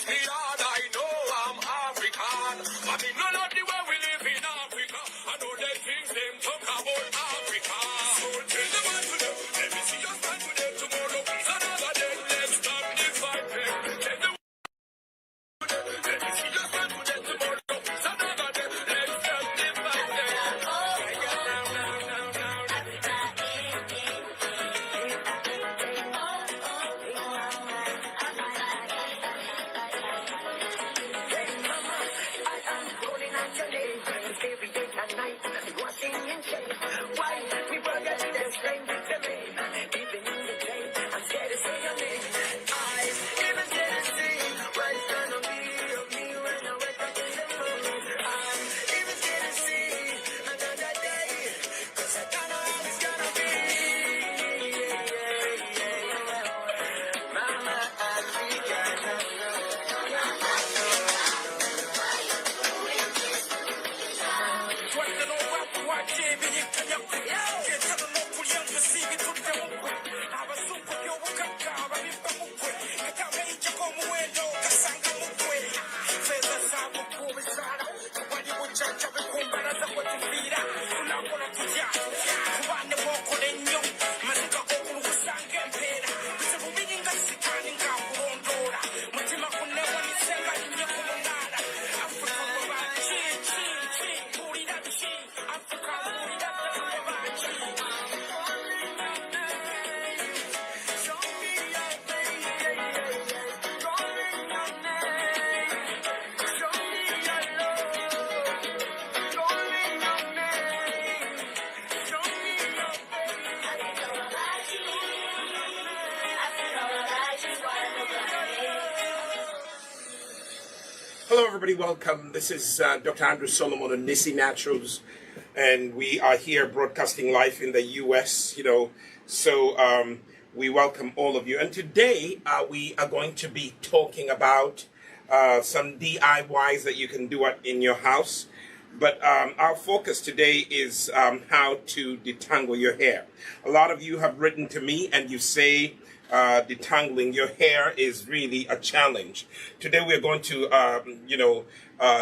hits me hard, I know I'm African. I mean, none of the way we live in Africa. I know the things them talk about Africa. So tell them what to do. Let me see your stand today, tomorrow is another day. Let's stop this fight. Tell them what to do. Let me see your stand today, tomorrow is another day. Let's stop this fight. Every day and night, washing and shame. Why we forget the strength to me? Even in the day, I'm scared to say your name. I even scared to see what's gonna be of me when I wake up in the morning. I'm even scared to see another day, 'cause I don't know how it's gonna be. Mama, Hello everybody, welcome. This is Dr. Andrew Solomon on Nisi Naturals, and we are here broadcasting live in the US, so we welcome all of you. And today we are going to be talking about some DIYs that you can do in your house. But our focus today is how to detangle your hair. A lot of you have written to me and you say detangling your hair is really a challenge. Today we're going to,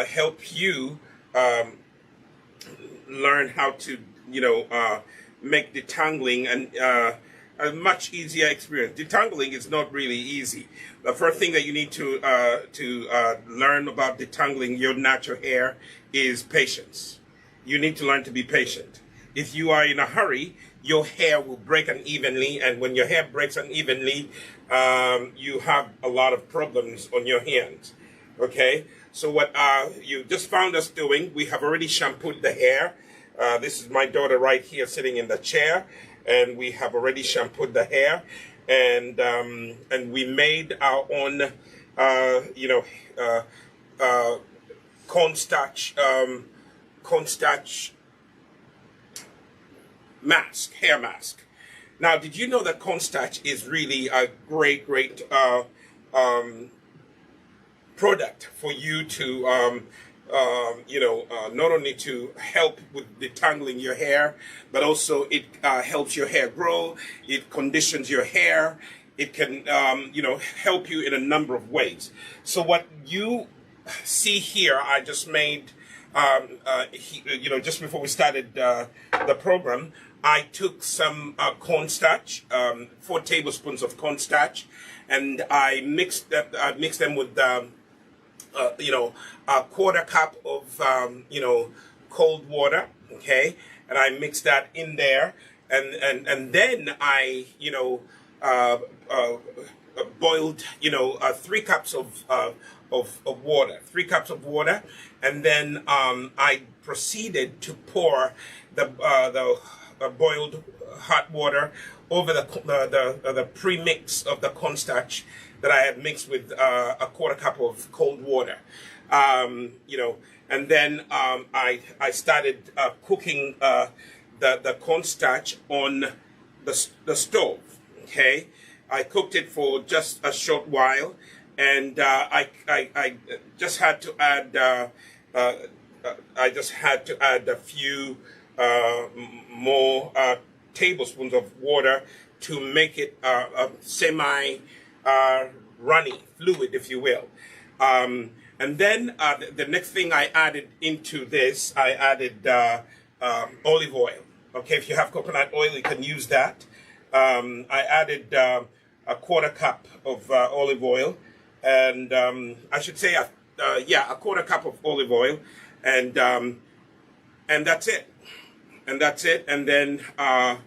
help you learn how to, make detangling a much easier experience. Detangling is not really easy. The first thing that you need to learn about detangling your natural hair is patience. You need to learn to be patient. If you are in a hurry, your hair will break unevenly, and when your hair breaks unevenly, you have a lot of problems on your hands. Okay, so what you just found us doing, we have already shampooed the hair. This is my daughter right here sitting in the chair, and we have already shampooed the hair, and we made our own, cornstarch mask, hair mask. Now, did you know that cornstarch is really a great product for you to, not only to help with detangling your hair, but also it helps your hair grow, it conditions your hair, it can, help you in a number of ways. So what you see here, I just made, just before we started the program, I took some cornstarch, 4 tablespoons of cornstarch, and I mixed them with, a quarter cup of, cold water, okay? And I mixed that in there, and then I, boiled, 3 cups of water, 3 cups of water, and then I proceeded to pour the boiled hot water over the pre-mix of the cornstarch that I had mixed with a quarter cup of cold water, and then I started cooking the cornstarch on the stove. Okay, I cooked it for just a short while, and I just had to add a few more tablespoons of water to make it a semi runny fluid, if you will. And then the next thing I added into this, I added olive oil. Okay, if you have coconut oil, you can use that. I added a quarter cup of olive oil, and I should say, a quarter cup of olive oil, and that's it. And that's it. And then I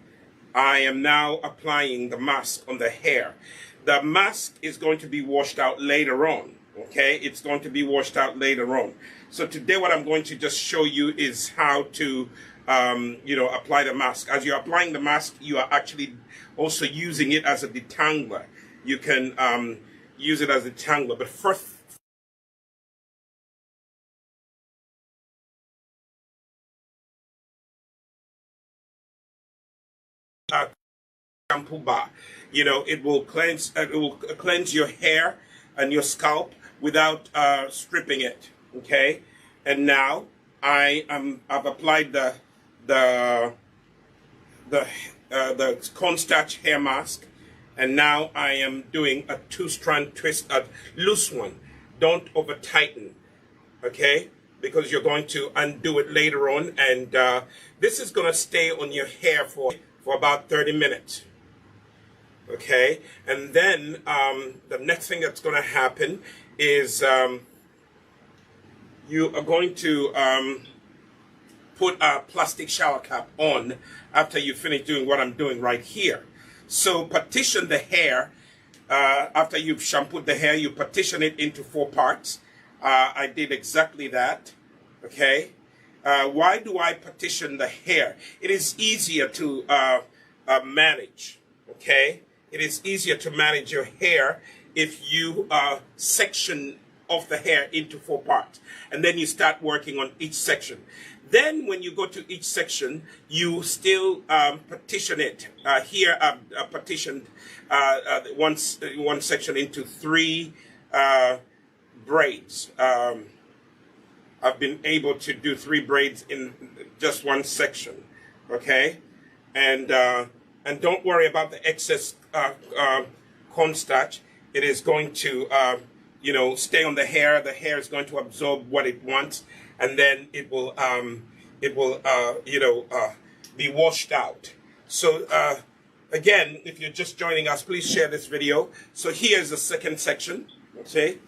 am now applying the mask on the hair. The mask is going to be washed out later on. Okay, it's going to be washed out later on. So today what I'm going to just show you is how to apply the mask. As you're applying the mask, you are actually also using it as a detangler. You can use it as a detangler. But first, shampoo bar. It will cleanse your hair and your scalp without stripping it. Okay, and now I've applied the cornstarch hair mask, and now I am doing a 2-strand twist, a loose one. Don't over tighten, okay? Because you're going to undo it later on, and this is going to stay on your hair for about 30 minutes. Okay, and then the next thing that's going to happen is you are going to put a plastic shower cap on after you finish doing what I'm doing right here. So partition the hair. After you've shampooed the hair, you partition it into 4 parts. I did exactly that. Okay. Why do I partition the hair? It is easier to manage. Okay. It is easier to manage your hair if you section off the hair into 4 parts, and then you start working on each section. Then when you go to each section, you still partition it. Here I've partitioned one section into 3 braids. I've been able to do 3 braids in just one section. Okay, and don't worry about the excess cornstarch. It is going to stay on the hair. The hair is going to absorb what it wants, and then it will be washed out. So again, if you're just joining us, please share this video. So here's the second section. Okay,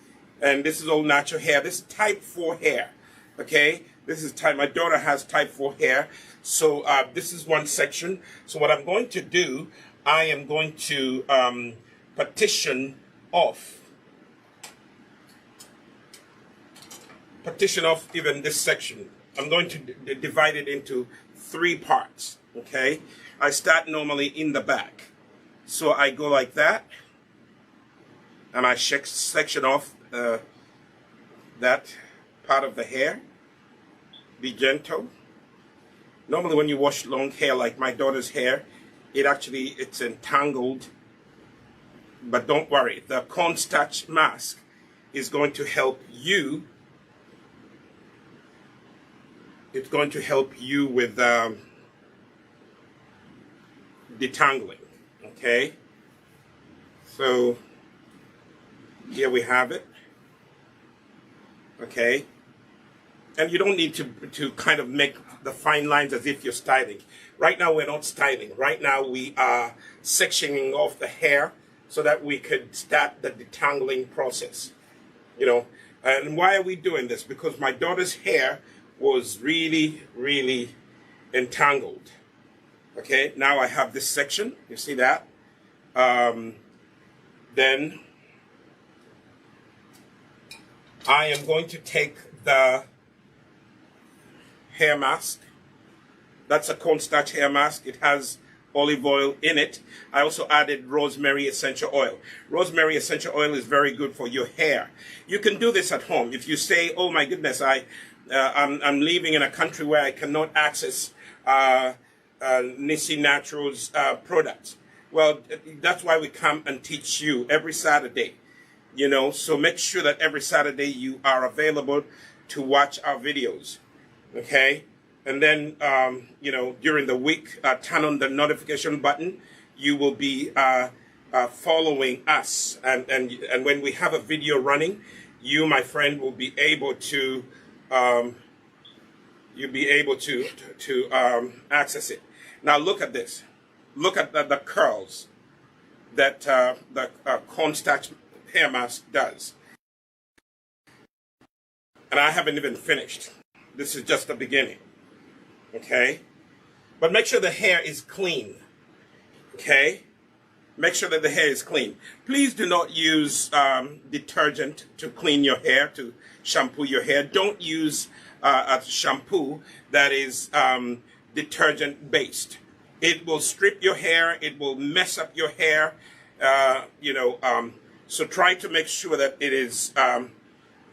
and this is all natural hair. This is type 4 hair. Okay, this is type. My daughter has type 4 hair. So this is one section. So what I'm going to do, I am going to partition off even this section. I'm going to divide it into 3 parts. Okay, I start normally in the back, so I go like that, and I section off that part of the hair. Be gentle. Normally when you wash long hair like my daughter's hair, it's entangled, but don't worry, the cornstarch mask is going to help you. It's going to help you with detangling. Okay, so here we have it. Okay, and you don't need to kind of make the fine lines as if you're styling. Right now we're not styling. Right now we are sectioning off the hair so that we could start the detangling process. And why are we doing this? Because my daughter's hair was really, really entangled. Okay, now I have this section. You see that? Then I am going to take the hair mask. That's a cornstarch hair mask. It has olive oil in it. I also added rosemary essential oil. Rosemary essential oil is very good for your hair. You can do this at home. If you say, oh my goodness, I'm living in a country where I cannot access Nissi Naturals products. Well, that's why we come and teach you every Saturday. So make sure that every Saturday you are available to watch our videos. Okay, and then during the week, turn on the notification button. You will be following us, and when we have a video running, you, my friend, will be able to access it. Now look at this. Look at the curls that the cornstarch hair mask does. And I haven't even finished. This is just the beginning. Okay? But make sure the hair is clean. Okay? Make sure that the hair is clean. Please do not use detergent to clean your hair, to shampoo your hair. Don't use a shampoo that is detergent based. It will strip your hair. It will mess up your hair. So try to make sure that it is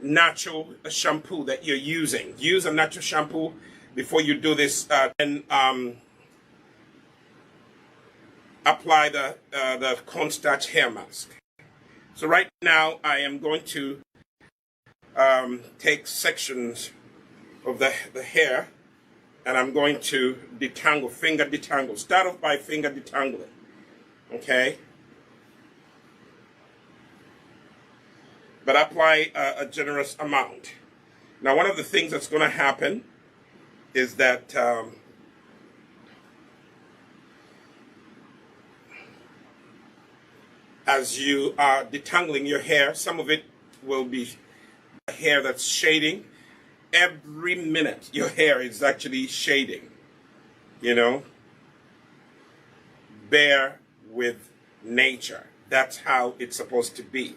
natural shampoo that you're using. Use a natural shampoo before you do this, and apply the cornstarch hair mask. So right now I am going to take sections of the hair, and I'm going to detangle, finger detangle. Start off by finger detangling. Okay? But apply a generous amount. Now, one of the things that's going to happen is that as you are detangling your hair, some of it will be hair that's shading. Every minute your hair is actually shading, you know. Bear with nature. That's how it's supposed to be.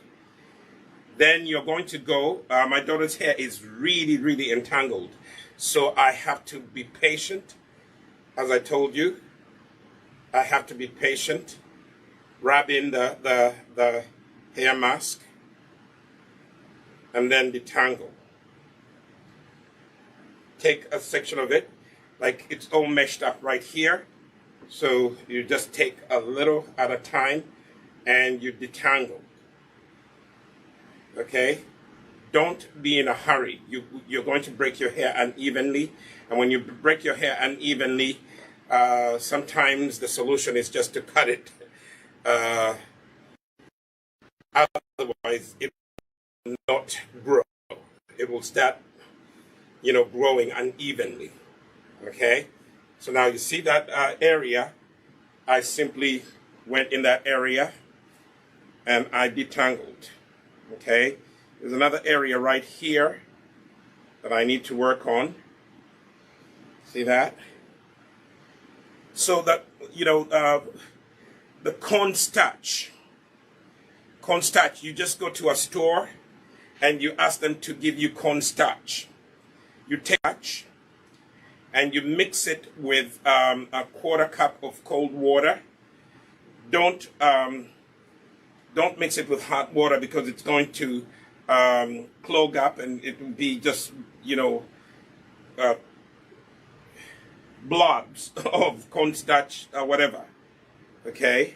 Then you're going to go, my daughter's hair is really, really entangled. So I have to be patient. As I told you, I have to be patient. Rub in the hair mask and then detangle. Take a section of it, like it's all meshed up right here. So you just take a little at a time and you detangle. Okay? Don't be in a hurry. You're going to break your hair unevenly. And when you break your hair unevenly, sometimes the solution is just to cut it. Otherwise, it will not grow. It will start, growing unevenly. Okay? So now you see that area. I simply went in that area and I detangled. Okay? There's another area right here that I need to work on. See that? So that, the cornstarch, you just go to a store and you ask them to give you cornstarch. You take starch and you mix it with a quarter cup of cold water. Don't mix it with hot water because it's going to clog up and it will be just, blobs of cornstarch or whatever. Okay?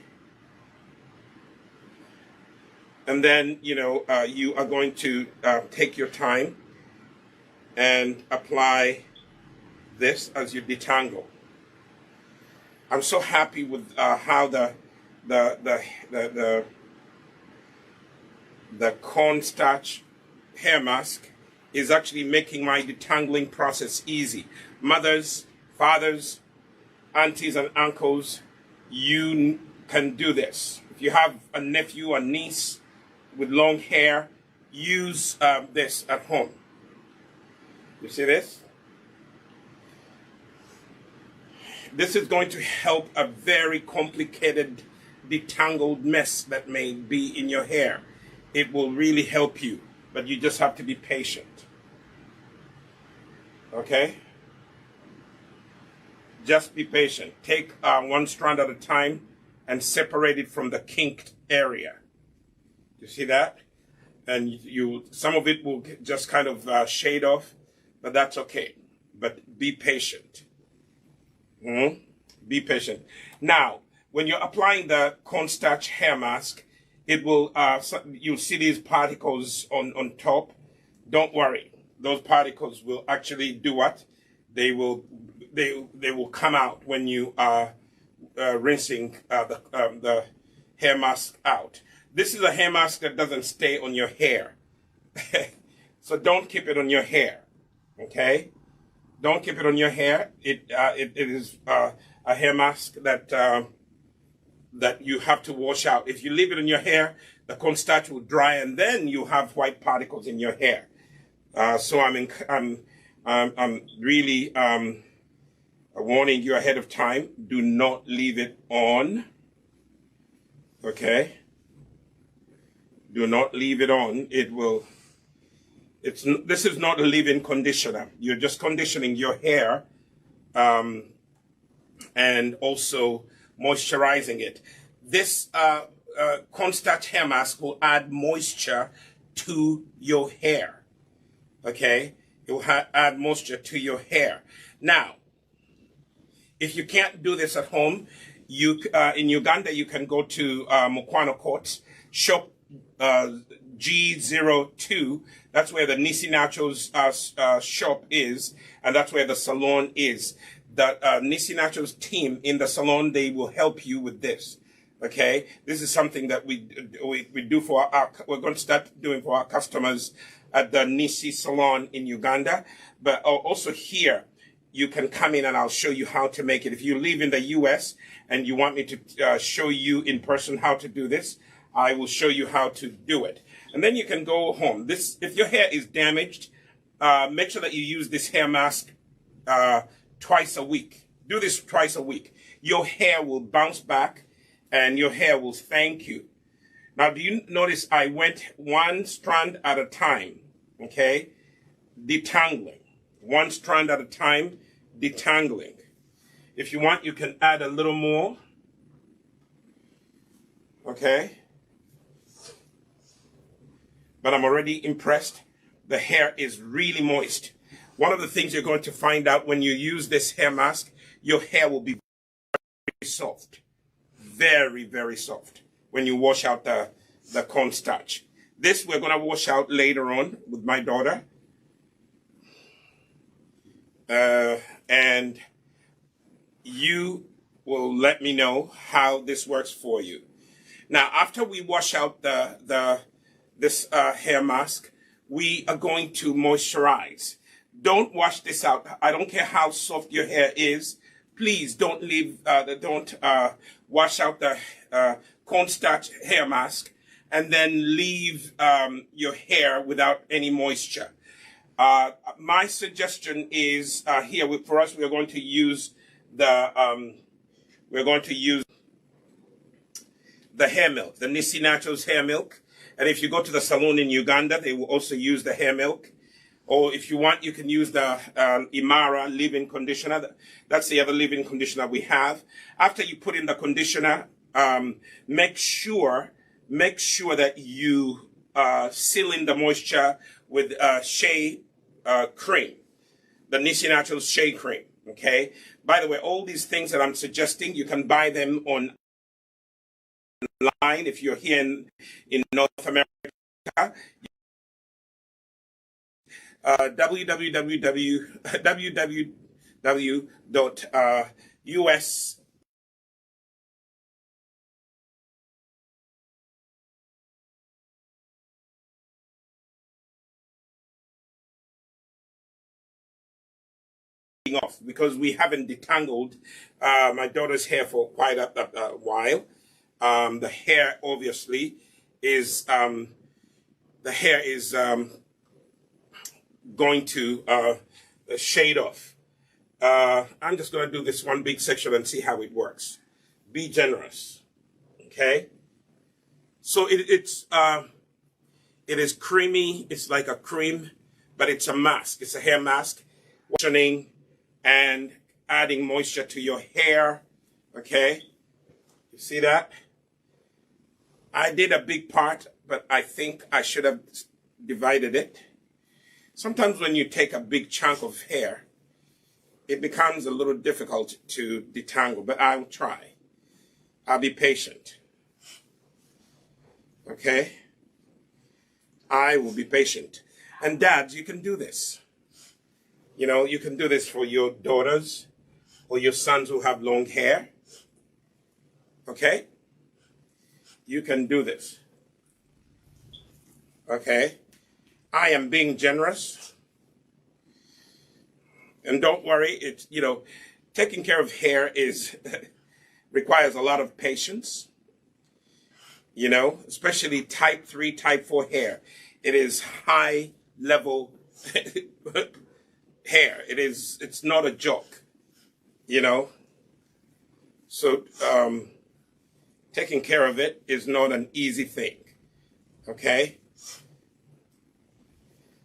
And then, you are going to take your time and apply this as you detangle. I'm so happy with how the cornstarch hair mask is actually making my detangling process easy. Mothers, fathers, aunties and uncles, you can do this. If you have a nephew or niece with long hair, use this at home. You see this? This is going to help a very complicated detangled mess that may be in your hair. It will really help you, but you just have to be patient. Okay? Just be patient. Take one strand at a time and separate it from the kinked area. You see that? And some of it will just kind of shade off, but that's okay. But be patient. Be patient. Now, when you're applying the cornstarch hair mask, it will, you'll see these particles on top. Don't worry. Those particles will actually do what? They will come out when you are rinsing the hair mask out. This is a hair mask that doesn't stay on your hair So don't keep it on your hair, okay? Don't keep it on your hair. It is a hair mask that that you have to wash out. If you leave it on your hair, the cornstarch will dry, and then you have white particles in your hair. So I'm really warning you ahead of time. Do not leave it on. Okay. Do not leave it on. It will. This is not a leave-in conditioner. You're just conditioning your hair, and also moisturizing it. This cornstarch hair mask will add moisture to your hair. Okay, it will add moisture to your hair. Now, if you can't do this at home, you in Uganda you can go to Mukwano Court, shop G02. That's where the Nisi Naturals shop is, and that's where the salon is. The Nisi Naturals team in the salon, they will help you with this. Okay, this is something that we do for we're going to start doing for our customers at the Nisi salon in Uganda, but also here you can come in and I'll show you how to make it. If you live in the US and you want me to show you in person how to do this, I will show you how to do it. And then you can go home. This, if your hair is damaged, make sure that you use this hair mask twice a week. Do this twice a week. Your hair will bounce back and your hair will thank you. Now, do you notice I went one strand at a time, okay? Detangling. One strand at a time, detangling. If you want, you can add a little more, okay? But I'm already impressed. The hair is really moist. One of the things you're going to find out when you use this hair mask, your hair will be very soft. Very, very soft when you wash out the cornstarch. This we're going to wash out later on with my daughter. And you will let me know how this works for you. Now, after we wash out this hair mask, we are going to moisturize. Don't wash this out. I don't care how soft your hair is. Please don't wash out the cornstarch hair mask and then leave your hair without any moisture. My suggestion is here for us. We're going to use the hair milk, the Nisi Naturals hair milk. And if you go to the salon in Uganda, they will also use the hair milk. Or if you want, you can use the Imara leave-in conditioner. That's the other leave-in conditioner we have. After you put in the conditioner, make sure that you seal in the moisture with shea cream, the Nisi Naturals shea cream. Okay. By the way, all these things that I'm suggesting, you can buy them online if you're here in North America. www.us off because we haven't detangled my daughter's hair for quite a while. The hair obviously is going to shade off. I'm just going to do this one big section and see how it works. Be generous, okay? So it is creamy. It's like a cream, but it's a mask. It's a hair mask, washing and adding moisture to your hair, okay? You see that? I did a big part, but I think I should have divided it. Sometimes when you take a big chunk of hair, it becomes a little difficult to detangle, but I'll try. I'll be patient. Okay? I will be patient. And dads, you can do this. You know, you can do this for your daughters or your sons who have long hair. Okay? You can do this. Okay? I am being generous. And don't worry, it's, taking care of hair is requires a lot of patience, especially type 3, type 4 hair. It is high level hair. It's not a joke, So taking care of it is not an easy thing, okay?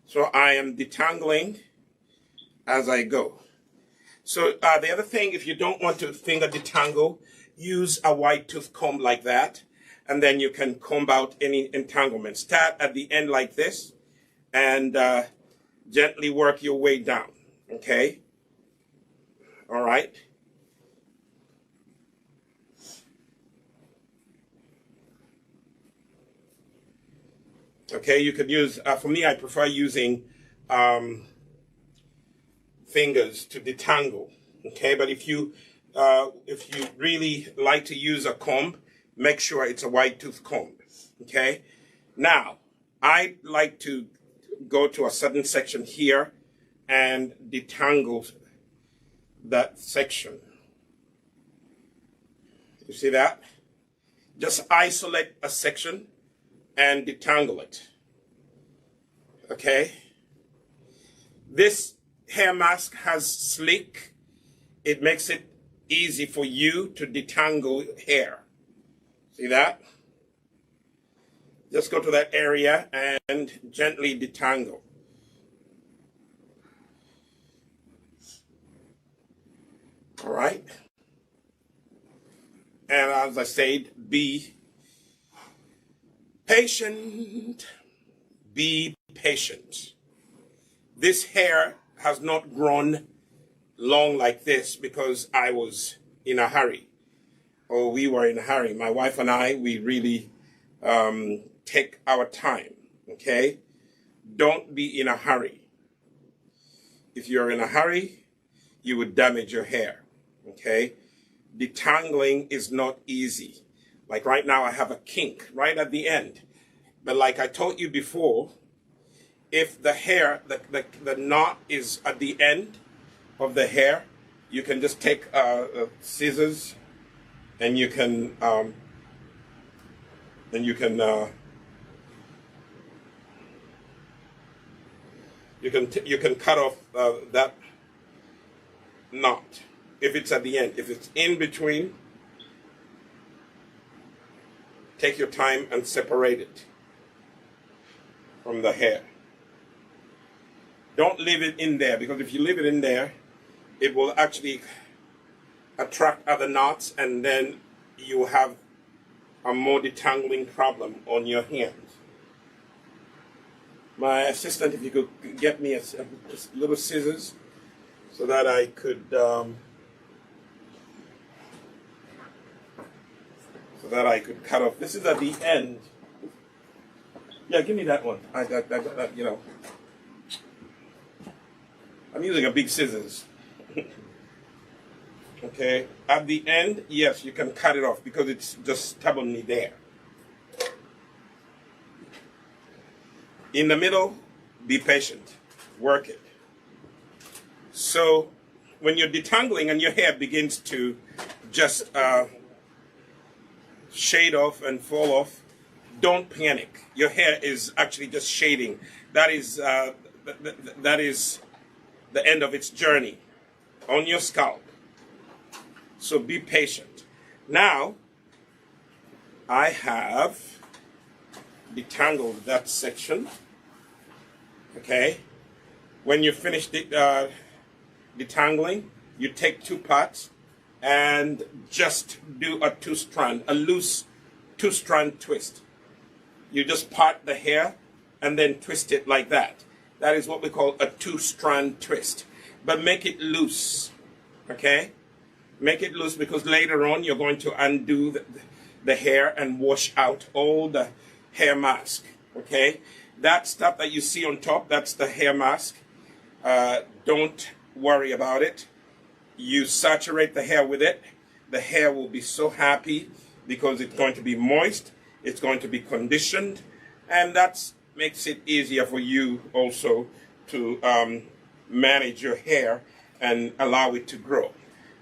So I am detangling as I go. So the other thing, if you don't want to finger detangle, use a wide tooth comb like that, and then you can comb out any entanglement. Start at the end like this, and gently work your way down, okay? All right? Okay, you could use, for me, I prefer using fingers to detangle, okay? But if you really like to use a comb, make sure it's a wide tooth comb, okay? Now, I like to go to a certain section here and detangle that section. You see that? Just isolate a section and detangle it, okay? This hair mask has slick. It makes it easy for you to detangle hair. See that? Just go to that area and gently detangle. All right? And as I said, be patient. Be patient. This hair has not grown long like this because I was in a hurry, or we were in a hurry. My wife and I, we really take our time, okay? Don't be in a hurry. If you're in a hurry, you would damage your hair, okay? Detangling is not easy. Like right now, I have a kink right at the end. But like I told you before, if the hair, the knot is at the end of the hair, you can just take scissors and you can cut off that knot if it's at the end. If it's in between, take your time and separate it from the hair. Don't leave it in there, because if you leave it in there, it will actually attract other knots, and then you have a more detangling problem on your hands. My assistant, if you could get me just little scissors so that I could cut off. This is at the end. Yeah, give me that one. I'm using a big scissors. Okay, at the end, yes, you can cut it off because it's just stubbornly there. In the middle, be patient, work it. So when you're detangling and your hair begins to just shade off and fall off, don't panic. Your hair is actually just shading. That is the end of its journey on your scalp. So be patient. Now, I have detangled that section. Okay? When you finish detangling, you take 2 parts and just do a loose two-strand twist. You just part the hair and then twist it like that. That is what we call a 2-strand twist. But make it loose, okay? Make it loose, because later on you're going to undo the hair and wash out all the hair mask, okay? That stuff that you see on top, that's the hair mask. Don't worry about it. You saturate the hair with it. The hair will be so happy because it's going to be moist, it's going to be conditioned, and that's makes it easier for you also to manage your hair and allow it to grow.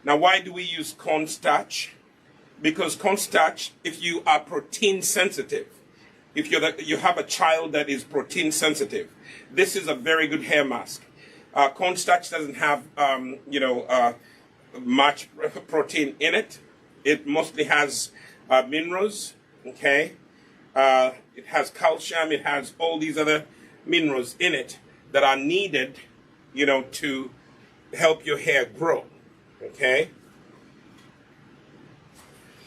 Now, why do we use cornstarch? Because cornstarch, if you are protein sensitive, if you have a child that is protein sensitive, this is a very good hair mask. Cornstarch doesn't have, much protein in it. It mostly has minerals, okay? It has calcium, it has all these other minerals in it that are needed, to help your hair grow, okay?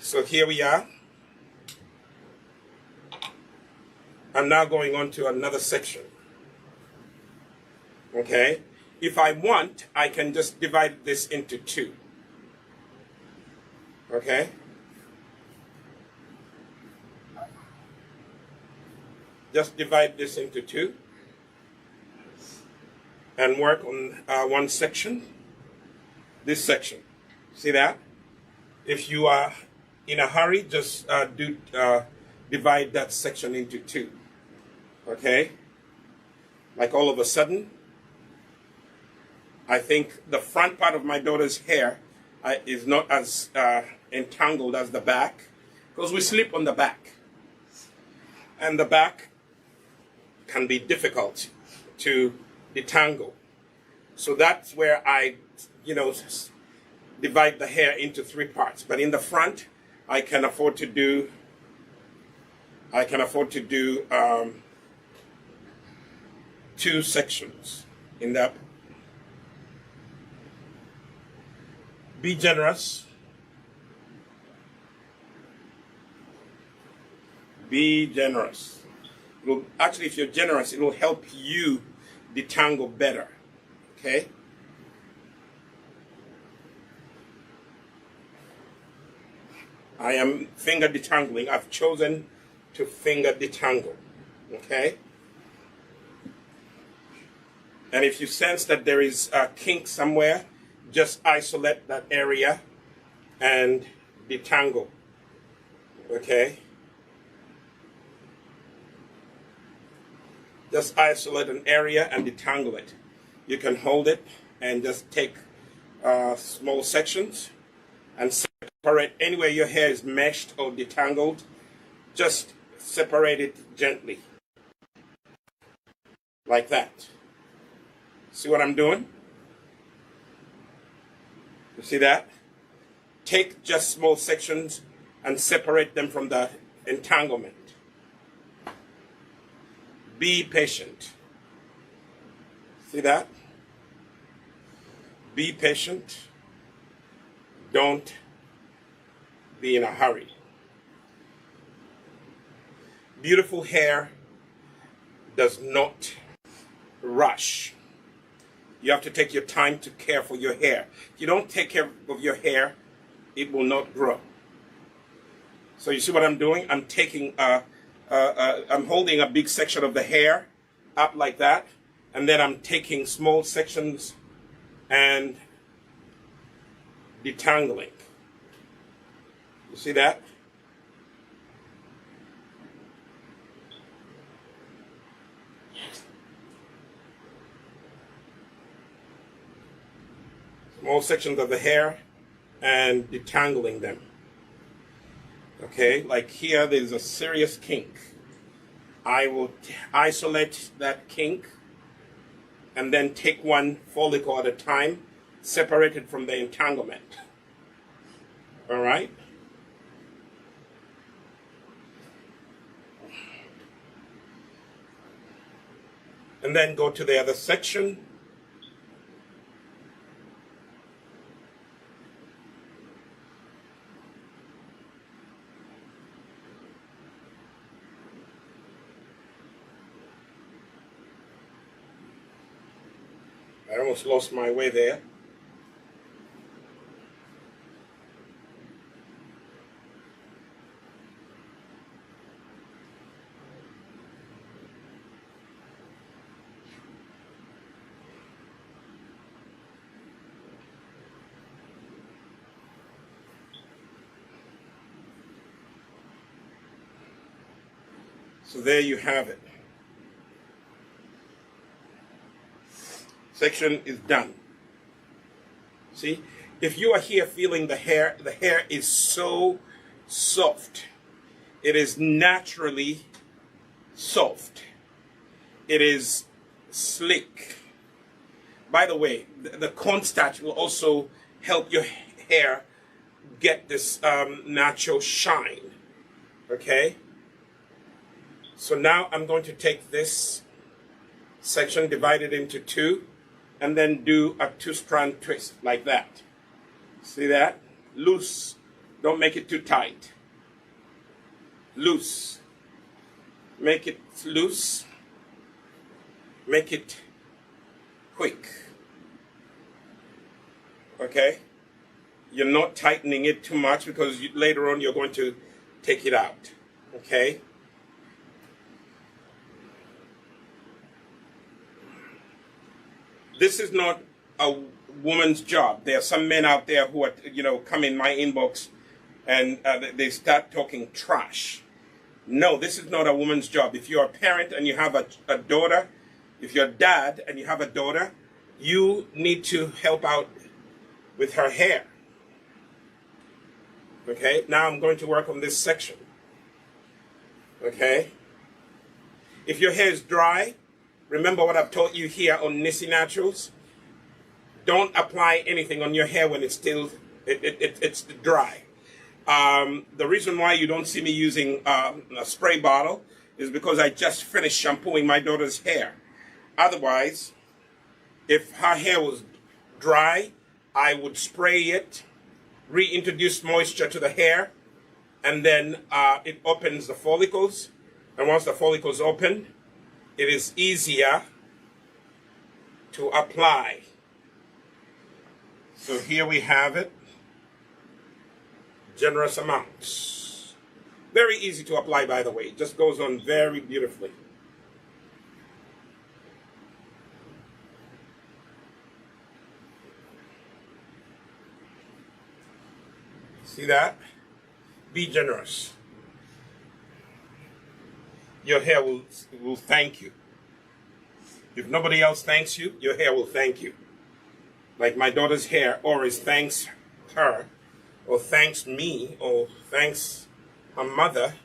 So here we are. I'm now going on to another section, okay? If I want, I can just divide this into two, okay? Just divide this into two and work on one section, this section. See that? If you are in a hurry, just divide that section into two, okay? Like all of a sudden, I think the front part of my daughter's hair is not as entangled as the back, because we sleep on the back. And the back can be difficult to detangle. So that's where I, divide the hair into three parts. But in the front, I can afford to do two sections in that. Be generous. Be generous. Actually, if you're generous, it will help you detangle better. Okay? I am finger detangling. I've chosen to finger detangle. Okay? And if you sense that there is a kink somewhere, just isolate that area and detangle. Okay? Just isolate an area and detangle it. You can hold it and just take small sections and separate anywhere your hair is meshed or detangled. Just separate it gently. Like that. See what I'm doing? You see that? Take just small sections and separate them from the entanglement. Be patient. See that? Be patient. Don't be in a hurry. Beautiful hair does not rush. You have to take your time to care for your hair. If you don't take care of your hair, it will not grow. So you see what I'm doing? I'm taking I'm holding a big section of the hair up like that, and then I'm taking small sections and detangling. You see that? Small sections of the hair and detangling them. Okay, like here, there's a serious kink. I will isolate that kink and then take one follicle at a time, separate it from the entanglement. All right? And then go to the other section. I almost lost my way there. So there you have it. section is done. See, if you are here feeling the hair is so soft. It is naturally soft. It is slick. By the way, the cornstarch will also help your hair get this natural shine. Okay? So now I'm going to take this section, divide it into two, and then do a 2-strand twist like that. See that? Loose. Don't make it too tight. Loose. Make it loose. Make it quick. Okay? You're not tightening it too much because later on you're going to take it out. Okay? This is not a woman's job. There are some men out there who are, come in my inbox and they start talking trash. No, this is not a woman's job. If you're a parent and you have a daughter, if you're a dad and you have a daughter, you need to help out with her hair. Okay, now I'm going to work on this section. Okay? If your hair is dry, remember what I've taught you here on Nissi Naturals. Don't apply anything on your hair when it's still it's dry. The reason why you don't see me using a spray bottle is because I just finished shampooing my daughter's hair. Otherwise, if her hair was dry, I would spray it, reintroduce moisture to the hair, and then it opens the follicles. And once the follicles open, it is easier to apply. So here we have it. Generous amounts. Very easy to apply, by the way. It just goes on very beautifully. See that? Be generous. Your hair will thank you. If nobody else thanks you, your hair will thank you. Like my daughter's hair always thanks her, or thanks me, or thanks her mother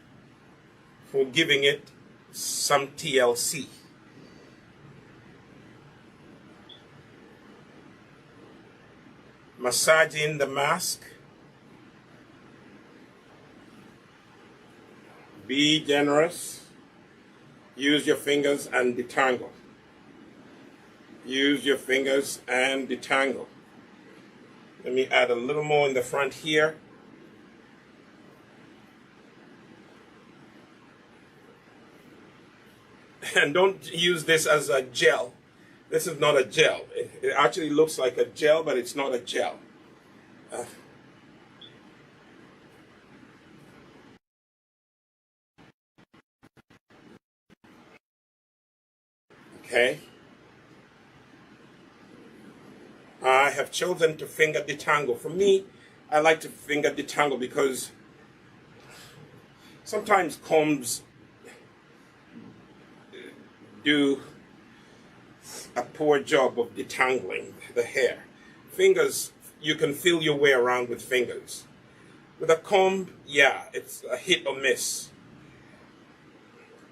for giving it some TLC. Massaging the mask. Be generous. Use your fingers and detangle. Use your fingers and detangle. Let me add a little more in the front here. And don't use this as a gel. This is not a gel. It actually looks like a gel, but it's not a gel. Okay. I have chosen to finger detangle. For me, I like to finger detangle because sometimes combs do a poor job of detangling the hair. Fingers, you can feel your way around with fingers. With a comb, yeah, it's a hit or miss.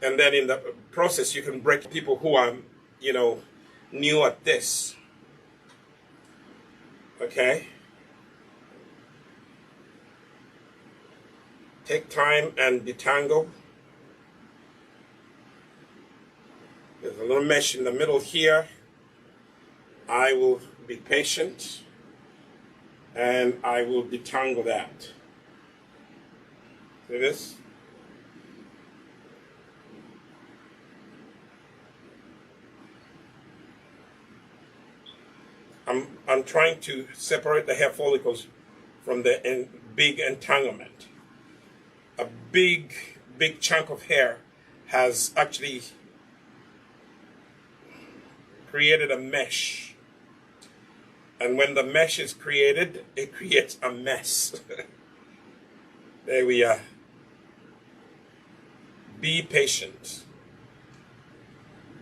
And then in the process, you can break people who are, new at this. Okay? Take time and detangle. There's a little mesh in the middle here. I will be patient and I will detangle that. See this? I'm trying to separate the hair follicles from the big entanglement. A big chunk of hair has actually created a mesh. And when the mesh is created, it creates a mess. There we are. Be patient.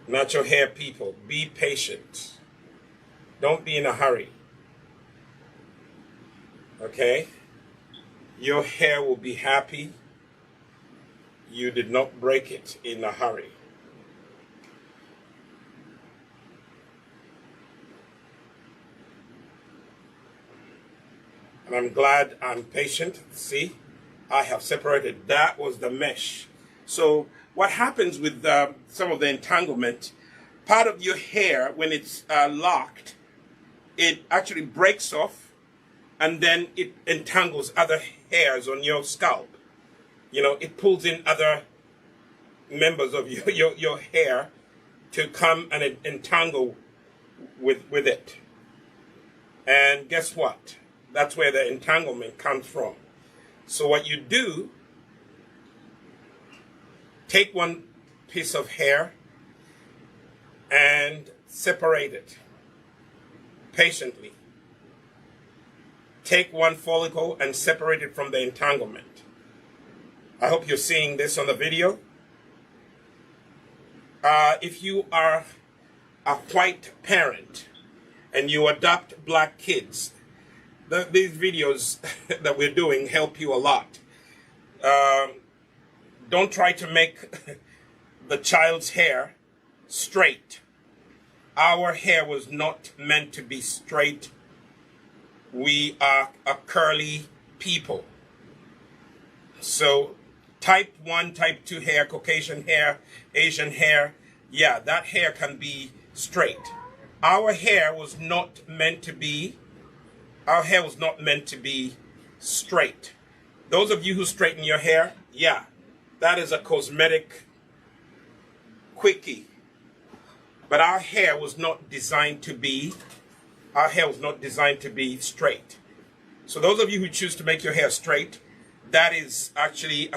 Natural hair people, be patient. Don't be in a hurry. Okay? Your hair will be happy. You did not break it in a hurry. And I'm glad I'm patient. See, I have separated. That was the mesh. So what happens with some of the entanglement, part of your hair, when it's locked, it actually breaks off, and then it entangles other hairs on your scalp. You know, it pulls in other members of your hair to come and entangle with it. And guess what? That's where the entanglement comes from. So what you do, take one piece of hair and separate it patiently. Take one follicle and separate it from the entanglement. I hope you're seeing this on the video. If you are a white parent and you adopt black kids, these videos that we're doing help you a lot. Don't try to make the child's hair straight. Our hair was not meant to be straight. We are a curly people. So type 1, type 2 hair, Caucasian hair, Asian hair, yeah, that hair can be straight. Our hair was not meant to be straight. Those of you who straighten your hair, yeah, that is a cosmetic quickie. But our hair was not designed to be straight. So those of you who choose to make your hair straight, that is actually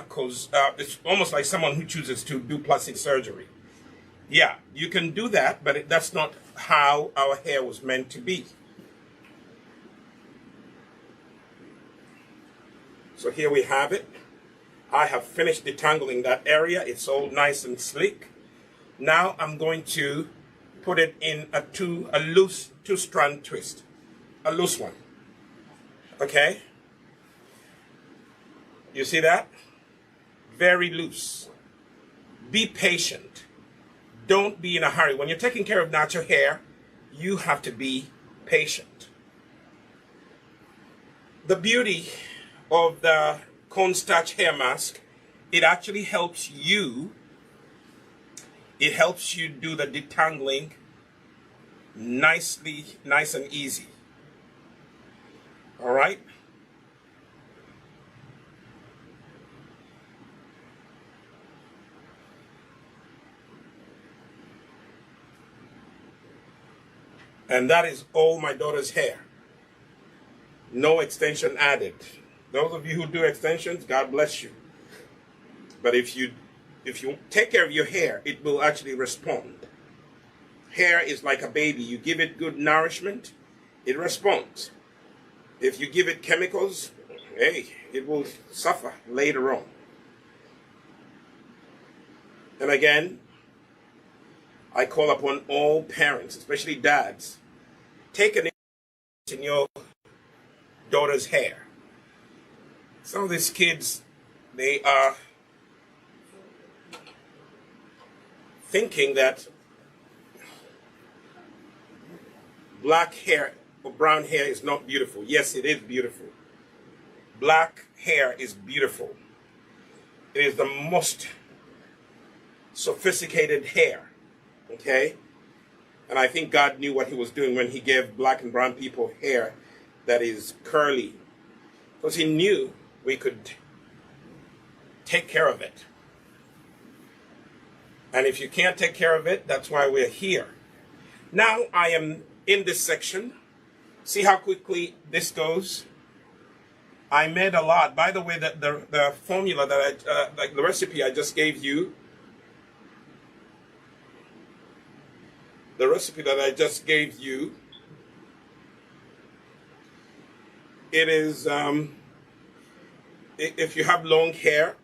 it's almost like someone who chooses to do plastic surgery. Yeah, you can do that, but that's not how our hair was meant to be. So here we have it. I have finished detangling that area. It's all nice and sleek. Now I'm going to put it in a loose two-strand twist. A loose one. Okay? You see that? Very loose. Be patient. Don't be in a hurry. When you're taking care of natural hair, you have to be patient. The beauty of the cornstarch hair mask, it actually helps you. It helps you do the detangling nice and easy. All right? And that is all my daughter's hair. No extension added. Those of you who do extensions, God bless you. But if you take care of your hair, it will actually respond. Hair is like a baby. You give it good nourishment, it responds. If you give it chemicals, hey, it will suffer later on. And again, I call upon all parents, especially dads, take an interest in your daughter's hair. Some of these kids, they are thinking that black hair or brown hair is not beautiful. Yes, it is beautiful. Black hair is beautiful. It is the most sophisticated hair. Okay? And I think God knew what he was doing when he gave black and brown people hair that is curly. Because he knew we could take care of it. And if you can't take care of it, that's why we're here. Now I am in this section. See how quickly this goes? I made a lot. By the way, the formula that like the recipe I just gave you, it is, if you have long hair,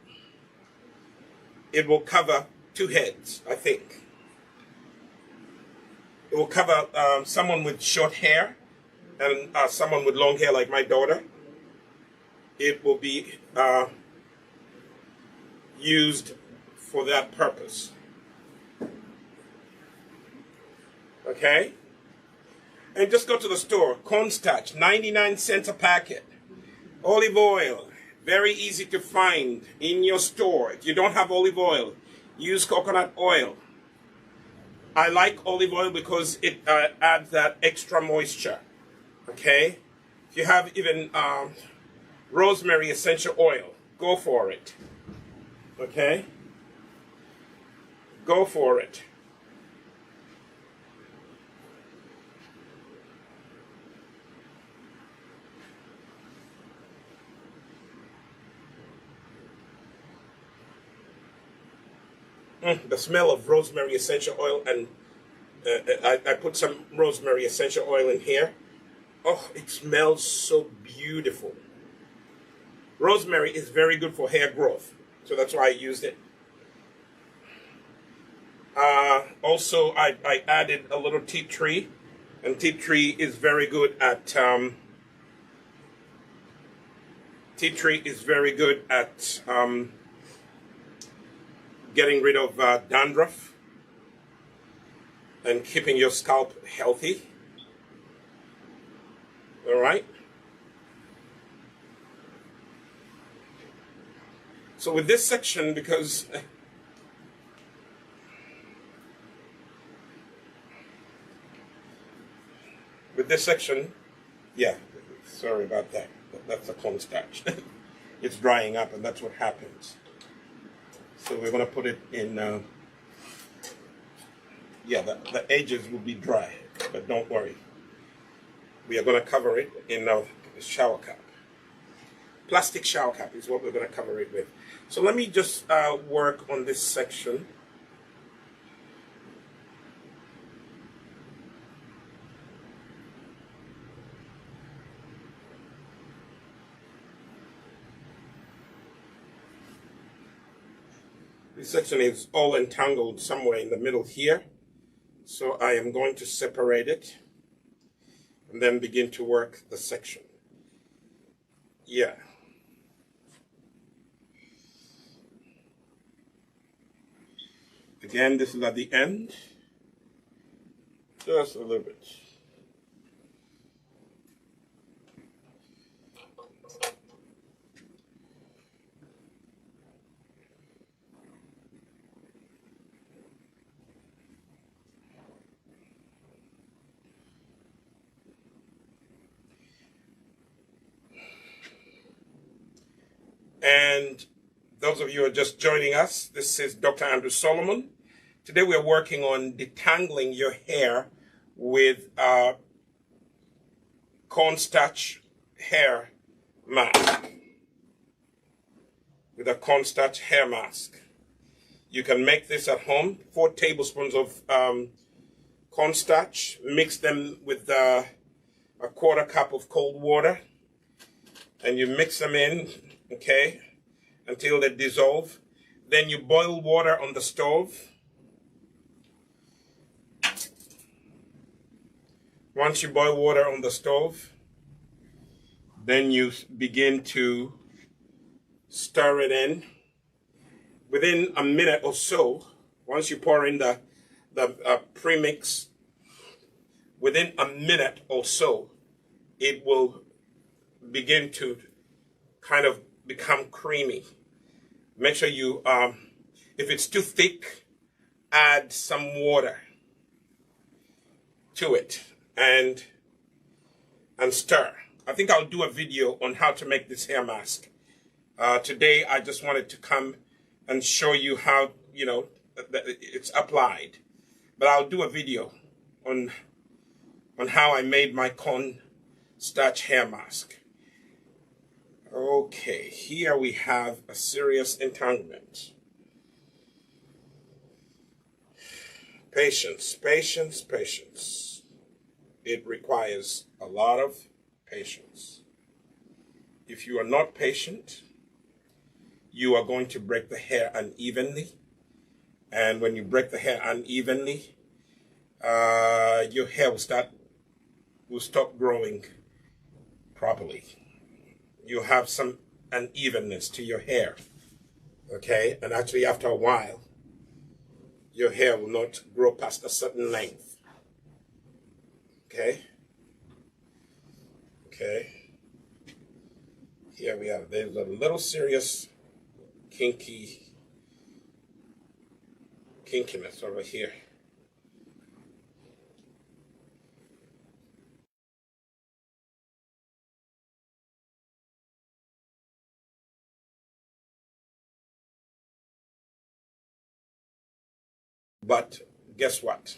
it will cover 2 heads, I think. It will cover someone with short hair and someone with long hair like my daughter. It will be used for that purpose. Okay? And just go to the store. Cornstarch, 99 cents a packet. Olive oil, very easy to find in your store. If you don't have olive oil, use coconut oil. I like olive oil because it adds that extra moisture. Okay? If you have even rosemary essential oil, go for it. Okay? Go for it. The smell of rosemary essential oil, and I put some rosemary essential oil in here. Oh, it smells so beautiful. Rosemary is very good for hair growth, so that's why I used it. Also, I added a little tea tree, and tea tree is very good at getting rid of dandruff and keeping your scalp healthy. All right. So with this section, because with this section, yeah, sorry about that. That's the cornstarch. It's drying up, and that's what happens. So we're going to put it in, the edges will be dry, but don't worry. We are going to cover it in a shower cap. Plastic shower cap is what we're going to cover it with. So let me just work on this section. This section is all entangled somewhere in the middle here. So I am going to separate it and then begin to work the section. Yeah. Again, this is at the end. Just a little bit. And those of you who are just joining us, this is Dr. Andrew Solomon. Today we're working on detangling your hair with cornstarch hair mask. With a cornstarch hair mask. You can make this at home. 4 tablespoons of cornstarch. Mix them with a 1/4 cup of cold water. And you mix them in, okay, until they dissolve. Then you boil water on the stove. Once you boil water on the stove, then you begin to stir it in. Within a minute or so, once you pour in the premix, within a minute or so, it will begin to kind of become creamy. Make sure you, if it's too thick, add some water to it and stir. I think I'll do a video on how to make this hair mask. Today, I just wanted to come and show you how, it's applied. But I'll do a video on how I made my cornstarch hair mask. Okay, here we have a serious entanglement. Patience, patience, patience. It requires a lot of patience. If you are not patient, you are going to break the hair unevenly. And when you break the hair unevenly, your hair will stop growing properly. You have some unevenness to your hair, okay? And actually, after a while, your hair will not grow past a certain length, okay? Okay. Here we have, there's a little serious kinkiness over here. But guess what?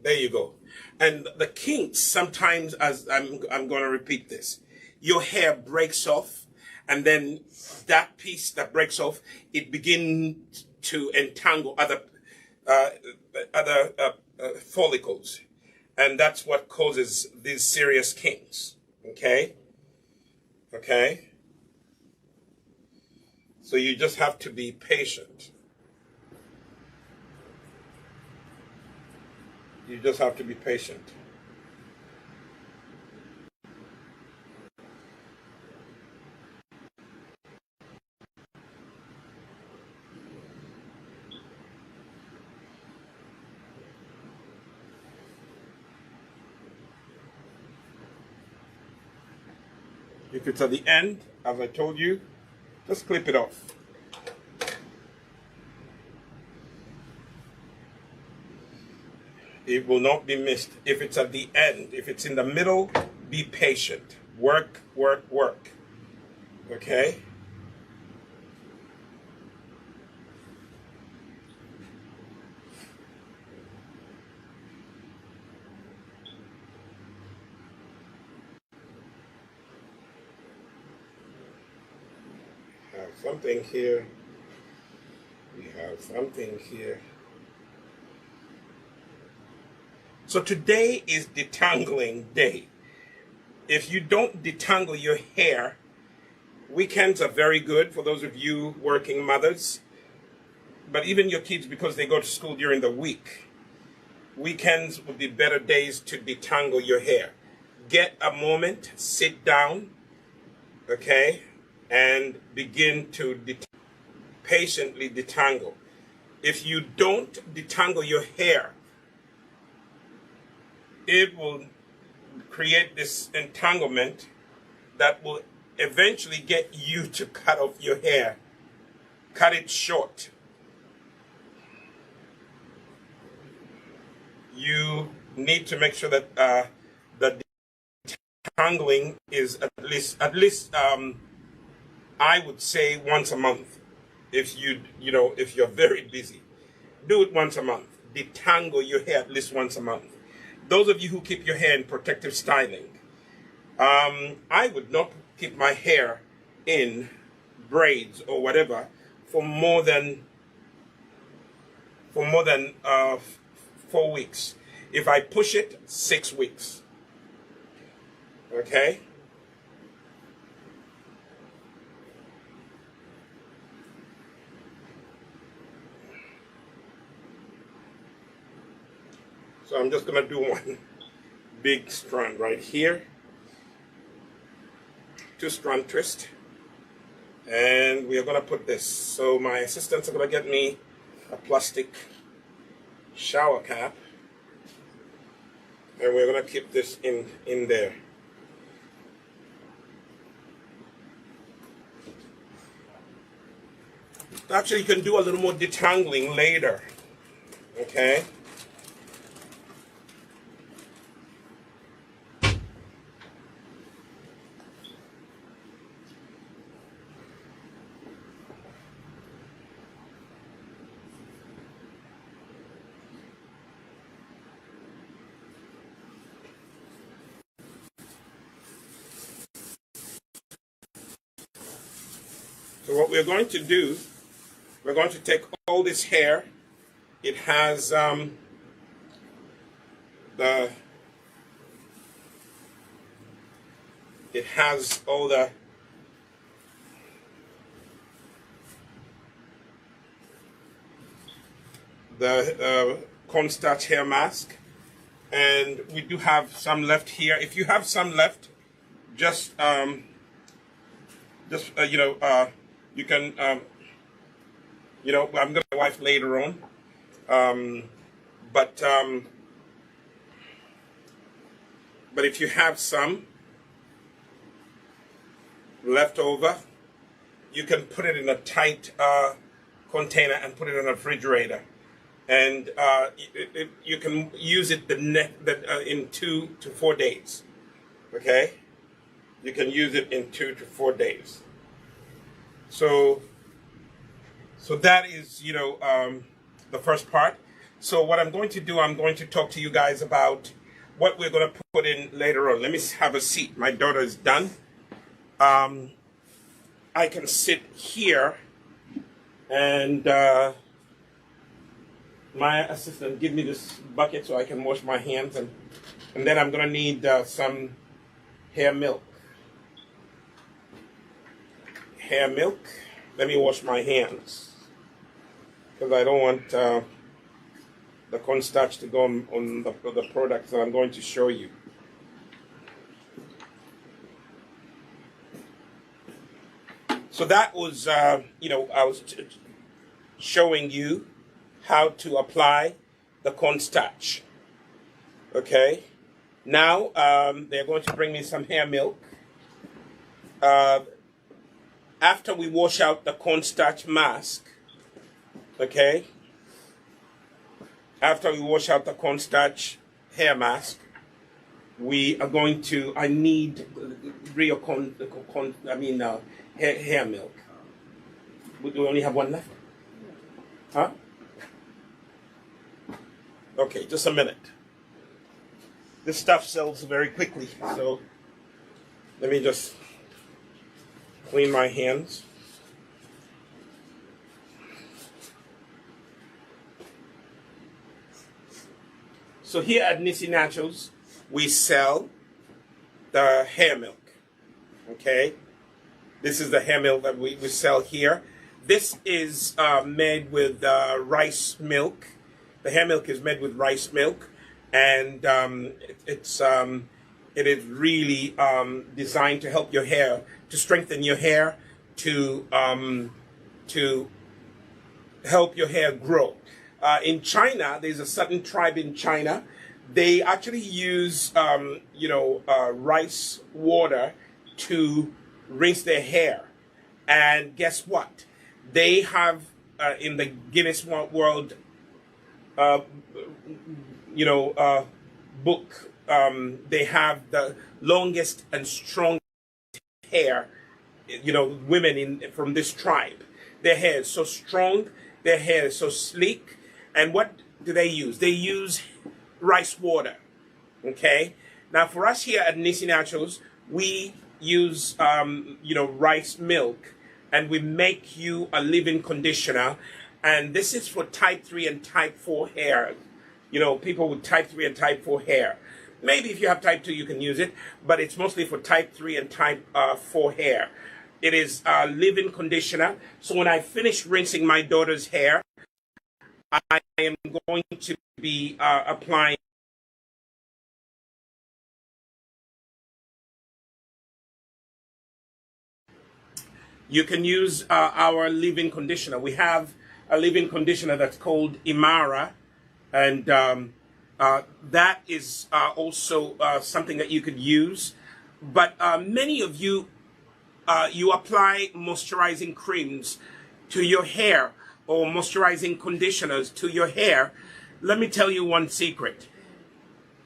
There you go. And the kinks, sometimes, as I'm going to repeat this, your hair breaks off, and then that piece that breaks off, it begins to entangle other follicles, and that's what causes these serious kinks. Okay. Okay. So you just have to be patient. You just have to be patient. If it's at the end, as I told you, just clip it off. It will not be missed. If it's at the end, if it's in the middle, be patient. Work, work, work. Okay? We have something here. We have something here. So today is detangling day. If you don't detangle your hair, weekends are very good for those of you working mothers. But even your kids, because they go to school during the week, weekends would be better days to detangle your hair. Get a moment, sit down, okay, and begin to patiently detangle. If you don't detangle your hair, it will create this entanglement that will eventually get you to cut off your hair. Cut it short. You need to make sure that the detangling is at least I would say once a month. If if you're very busy, do it once a month. Detangle your hair at least once a month. Those of you who keep your hair in protective styling, I would not keep my hair in braids or whatever for more than 4 weeks. If I push it, 6 weeks. Okay? So I'm just going to do one big strand right here. 2-strand twist. And we are going to put this. So my assistants are going to get me a plastic shower cap. And we're going to keep this in there. Actually, you can do a little more detangling later. Okay? So what we're going to do, we're going to take all this hair. It has all the cornstarch hair mask, and we do have some left here. If you have some left, just you can I'm gonna my wife later on, but if you have some left over, you can put it in a tight container and put it in a refrigerator, and you can use it in 2 to 4 days. Okay, you can use it in 2 to 4 days. So that is the first part. So what I'm going to do, I'm going to talk to you guys about what we're going to put in later on. Let me have a seat. My daughter is done. I can sit here, and my assistant give me this bucket so I can wash my hands, and then I'm going to need some hair milk. Hair milk. Let me wash my hands, because I don't want the cornstarch to go on the products that I'm going to show you. So that was, I was showing you how to apply the cornstarch. Okay. Now they're going to bring me some hair milk. After we wash out the cornstarch mask, okay. After we wash out the cornstarch hair mask, we are going to. I need real hair milk. Do we only have one left? Huh? Okay, just a minute. This stuff sells very quickly, so let me just clean my hands. So here at Nisi Naturals, we sell the hair milk. Okay? This is the hair milk that we sell here. This is made with rice milk. The hair milk is made with rice milk, and it is really designed to help your hair, to strengthen your hair, to help your hair grow. In China, there's a certain tribe in China. They actually use rice water to rinse their hair, and guess what? They have in the Guinness World book, they have the longest and strongest hair. Women from this tribe, their hair is so strong, their hair is so sleek. And what do they use? They use rice water. Okay. Now for us here at Nisi Naturals, we use rice milk, and we make you a leave-in conditioner, and this is for type 3 and type 4 hair. People with type 3 and type 4 hair. Maybe if you have type 2 you can use it, but it's mostly for type 3 and type 4 hair. It is a leave-in conditioner. So when I finish rinsing my daughter's hair, I am going to be applying you can use our leave-in conditioner. We have a leave-in conditioner that's called Imara, and that is also something that you could use. But many of you, you apply moisturizing creams to your hair, or moisturizing conditioners to your hair. Let me tell you one secret.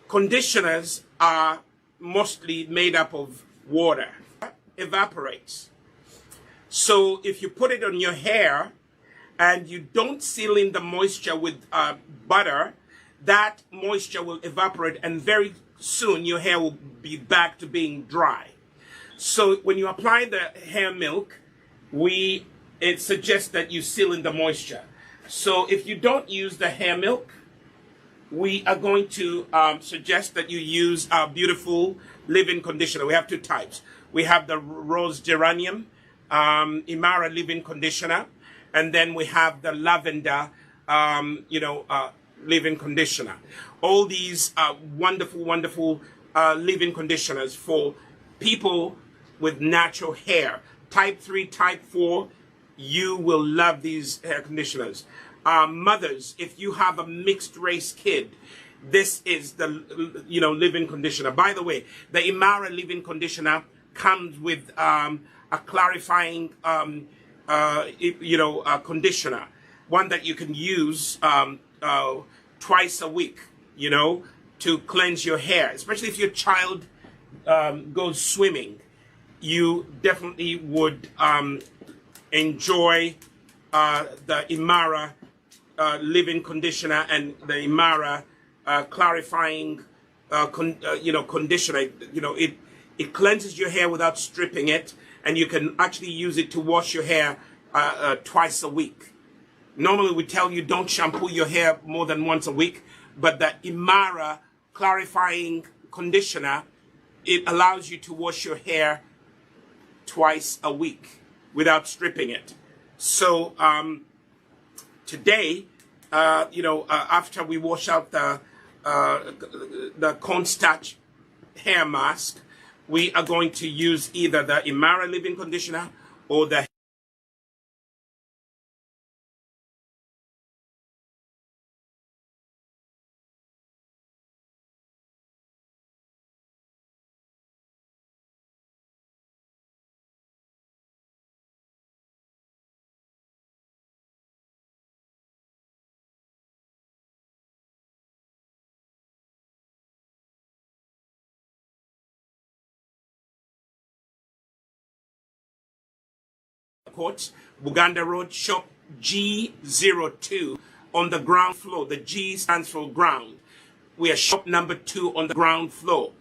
Conditioners are mostly made up of water. Evaporates. So if you put it on your hair and you don't seal in the moisture with butter, that moisture will evaporate, and very soon your hair will be back to being dry. So when you apply the hair milk, it suggests that you seal in the moisture. So if you don't use the hair milk, we are going to suggest that you use our beautiful leave-in conditioner. We have two types. We have the rose geranium Imara leave-in conditioner, and then we have the lavender leave-in conditioner. All these wonderful, wonderful leave-in conditioners for people with natural hair. Type 3, type 4, you will love these hair conditioners. Mothers, if you have a mixed race kid, this is the leave-in conditioner. By the way, the Imara leave-in conditioner comes with a clarifying conditioner, one that you can use twice a week, to cleanse your hair, especially if your child goes swimming. You definitely would enjoy the Imara leave-in conditioner and the Imara clarifying conditioner. It cleanses your hair without stripping it, and you can actually use it to wash your hair twice a week. Normally we tell you don't shampoo your hair more than once a week, but the Imara clarifying conditioner, it allows you to wash your hair twice a week without stripping it. So today, after we wash out the cornstarch hair mask, we are going to use either the Imara leave-in conditioner or the Court, Buganda Road, shop G02 on the ground floor. The G stands for ground. We are shop number 2 on the ground floor.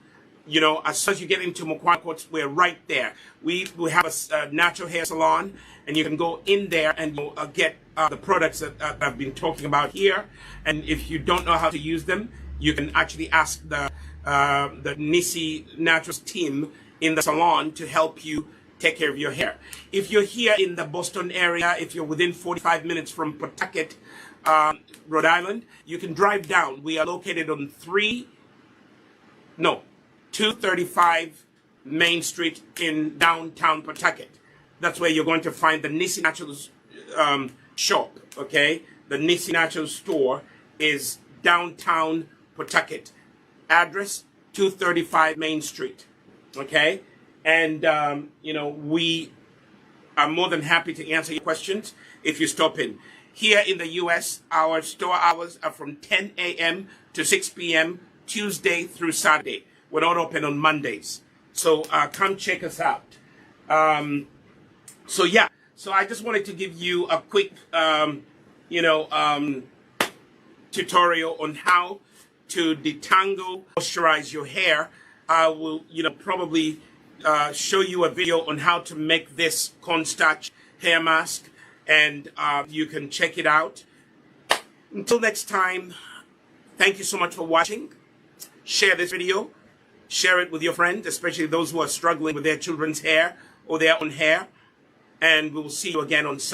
As soon as you get into Mukwana Court, we're right there. We have a natural hair salon, and you can go in there and get the products that I've been talking about here. And if you don't know how to use them, you can actually ask the Nisi Naturals team in the salon to help you take care of your hair. If you're here in the Boston area, if you're within 45 minutes from Pawtucket, Rhode Island, you can drive down. We are located on 235 Main Street in downtown Pawtucket. That's where you're going to find the Nisi Naturals shop, okay? The Nisi Naturals store is downtown Pawtucket. Address, 235 Main Street, okay? And, we are more than happy to answer your questions if you stop in. Here in the U.S., our store hours are from 10 a.m. to 6 p.m. Tuesday through Saturday. We're not open on Mondays. So come check us out. So I just wanted to give you a quick, tutorial on how to detangle, moisturize your hair. I will, probably show you a video on how to make this cornstarch hair mask, and you can check it out. Until next time, thank you so much for watching. Share this video. Share it with your friends, especially those who are struggling with their children's hair or their own hair. And we will see you again on Sunday.